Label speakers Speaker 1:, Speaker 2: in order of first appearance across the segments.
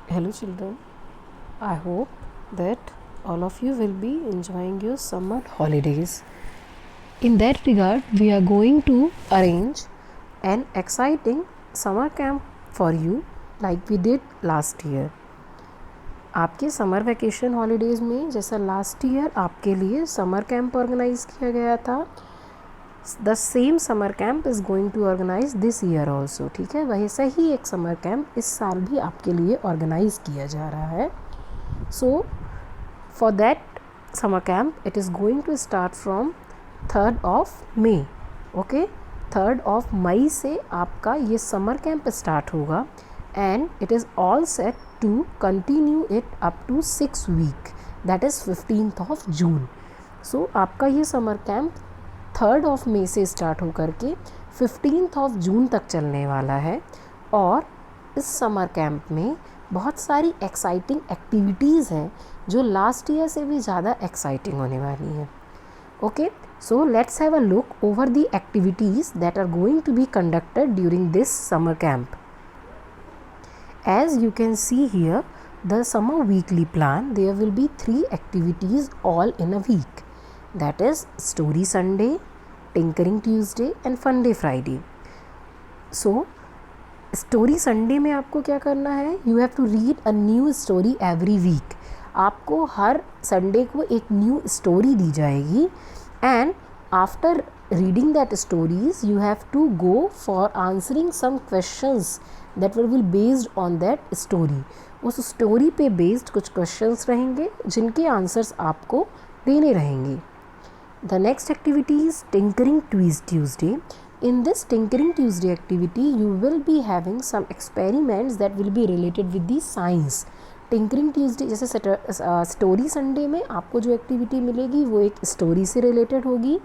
Speaker 1: Hello children, I hope that all of you will be enjoying your summer holidays. In that regard, we are going to arrange an exciting summer camp for you like we did last year. आपके summer vacation holidays में जैसा last year आपके लिए summer camp organise किया गया था, the same summer camp is going to organise this year also. ठीक है, वैसा ही एक समर कैंप इस साल भी आपके लिए ऑर्गेनाइज किया जा रहा है. So for that summer camp it is going to start from 3rd of May. Okay, 3rd of May से आपका ये समर कैंप स्टार्ट होगा and it is all set to continue it up to 6 week, that is 15th of June. So आपका ये summer camp 3rd of May से start होकर के 15th of June तक चलने वाला है. और इस समर कैंप में बहुत सारी एक्साइटिंग एक्टिविटीज़ हैं जो लास्ट ईयर से भी ज़्यादा एक्साइटिंग होने वाली हैं. Okay, so let's have a look over the activities that are going to be conducted during this summer camp. As you can see here, the summer weekly plan, there will be 3 activities all in a week. That is Story Sunday, Tinkering Tuesday and Fun Day Friday. So, Story Sunday में आपको क्या करना है? You have to read a new story every week. आपको हर Sunday को एक new story दी जाएगी and after reading that stories you have to go for answering some questions that will be based on that story. उस story पे based कुछ questions रहेंगे जिनके answers आपको देने रहेंगे. The next activity is Tinkering Tuesday. In this Tinkering Tuesday activity, you will be having some experiments that will be related with the science. Tinkering Tuesday जैसे story Sunday में आपको जो एक्टिविटी मिलेगी वो एक स्टोरी से रिलेटेड होगी.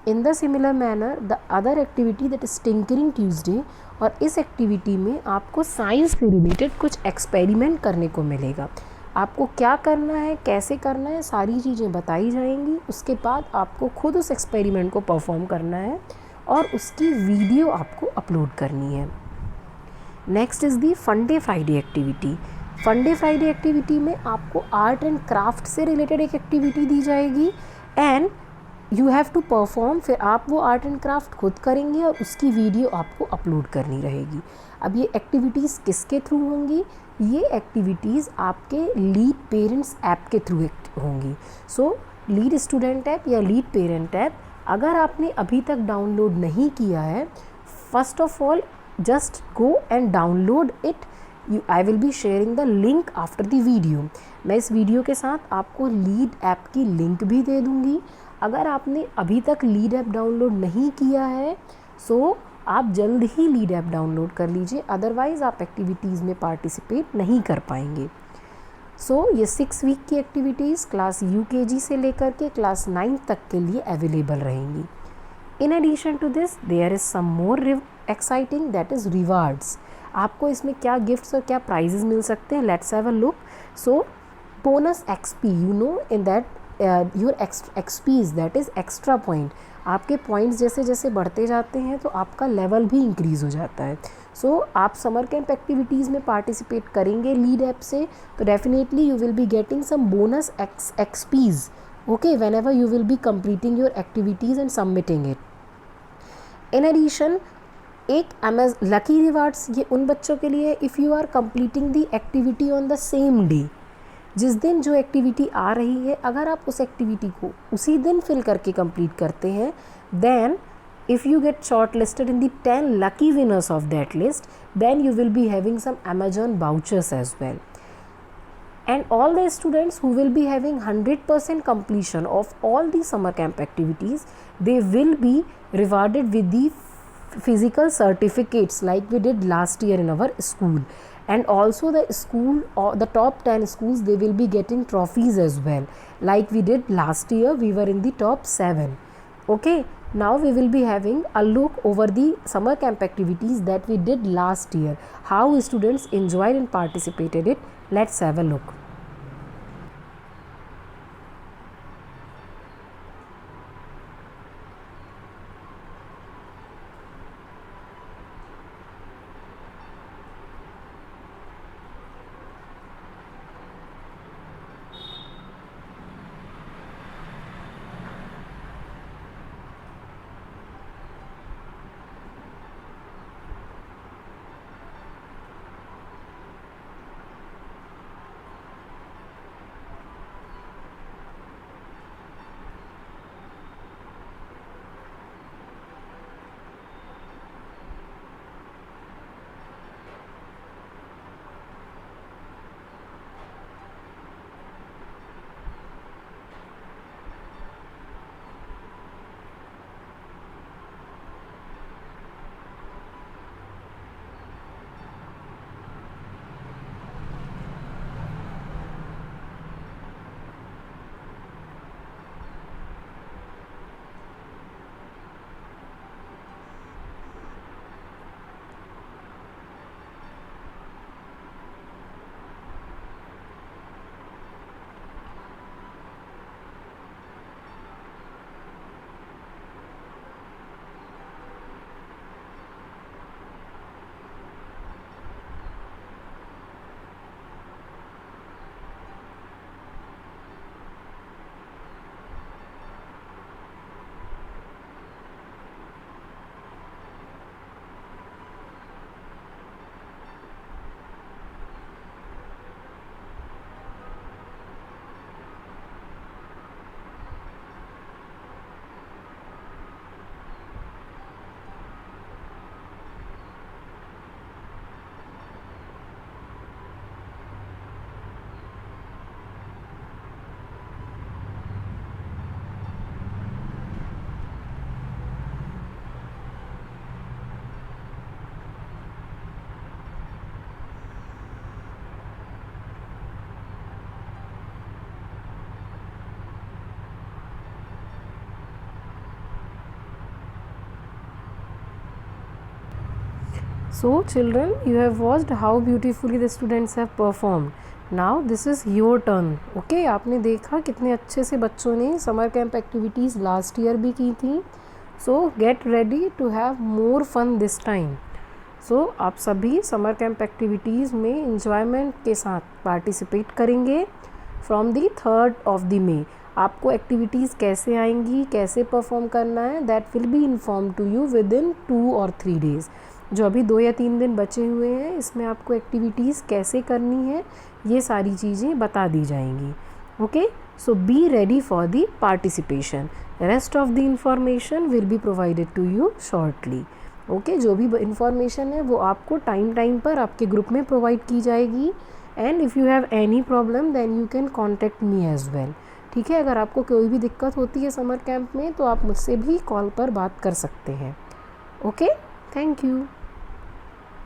Speaker 1: In the similar manner the other activity that is tinkering Tuesday, और इस एक्टिविटी में आपको साइंस से रिलेटेड कुछ एक्सपेरिमेंट करने को मिलेगा. आपको क्या करना है, कैसे करना है, सारी चीज़ें बताई जाएंगी. उसके बाद आपको खुद उस एक्सपेरिमेंट को परफॉर्म करना है और उसकी वीडियो आपको अपलोड करनी है. Next is the fun day Friday activity. Fun day Friday activity में आपको आर्ट एंड क्राफ्ट से रिलेटेड एक एक्टिविटी दी जाएगी and you have to perform. फिर आप वो आर्ट एंड क्राफ्ट खुद करेंगे और उसकी वीडियो आपको अपलोड करनी रहेगी. अब ये एक्टिविटीज़ किसके थ्रू होंगी? ये एक्टिविटीज़ आपके लीड पेरेंट्स ऐप के थ्रू होंगी. सो लीड स्टूडेंट ऐप या लीड पेरेंट ऐप अगर आपने अभी तक डाउनलोड नहीं किया है, first of all just go and download it. I will be sharing the link after the video. मैं इस वीडियो के साथ आपको लीड ऐप की लिंक भी दे दूँगी. अगर आपने अभी तक लीड ऐप डाउनलोड नहीं किया है सो आप जल्द ही लीड ऐप डाउनलोड कर लीजिए, अदरवाइज़ आप एक्टिविटीज़ में पार्टिसिपेट नहीं कर पाएंगे. सो ये 6 week की एक्टिविटीज़ क्लास UKG से लेकर के क्लास 9 तक के लिए अवेलेबल रहेंगी. In addition to this there is some more exciting that is rewards. आपको इसमें क्या गिफ्ट्स और क्या प्राइजेस मिल सकते हैं, let's have a look. So bonus XP, you know in that your XPs that is extra point. आपके points जैसे जैसे बढ़ते जाते हैं तो आपका लेवल भी इंक्रीज़ हो जाता है. सो आप समर कैंप एक्टिविटीज़ में पार्टिसिपेट करेंगे लीड ऐप से तो definitely you will be getting some bonus XPs. Okay, whenever you will be completing your activities and submitting it. In addition एक लकी रिवार्ड्स ये उन बच्चों के लिए if you are completing the activity on the same day. जिस दिन जो activity आ रही है अगर आप उस एक्टिविटी को उसी दिन फिल करके कंप्लीट करते हैं then if you get shortlisted in the 10 lucky winners of that list, then you will be having some Amazon vouchers as well. And all the students who will be having 100% completion of all the summer camp activities, they will be rewarded with the physical certificates like we did last year in our school. And also the school or the top 10 schools, they will be getting trophies as well like we did last year. We were in the top 7. Okay, now we will be having a look over the summer camp activities that we did last year, how students enjoyed and participated it. Let's have a look. So children, you have watched how beautifully the students have performed. Now this is your turn. Okay, आपने देखा कितने अच्छे से बच्चों ने summer camp activities last year भी की थी. So get ready to have more fun this time. So आप सभी समर कैंप एक्टिविटीज़ में इंजॉयमेंट के साथ पार्टिसिपेट करेंगे from the 3rd of the May. आपको एक्टिविटीज़ कैसे आएंगी, कैसे परफॉर्म करना है, that will be inform to you within 2 or 3 days. जो अभी 2 या 3 दिन बचे हुए हैं, इसमें आपको एक्टिविटीज़ कैसे करनी है ये सारी चीज़ें बता दी जाएंगी. Okay, so be ready for the participation. Rest of the information will be provided to you shortly. Okay, जो भी इंफॉर्मेशन है वो आपको टाइम पर आपके ग्रुप में प्रोवाइड की जाएगी. And if you have any problem then you can contact me as well. ठीक है, अगर आपको कोई भी दिक्कत होती है समर कैंप में तो आप मुझसे भी कॉल पर बात कर सकते हैं. Okay, thank you.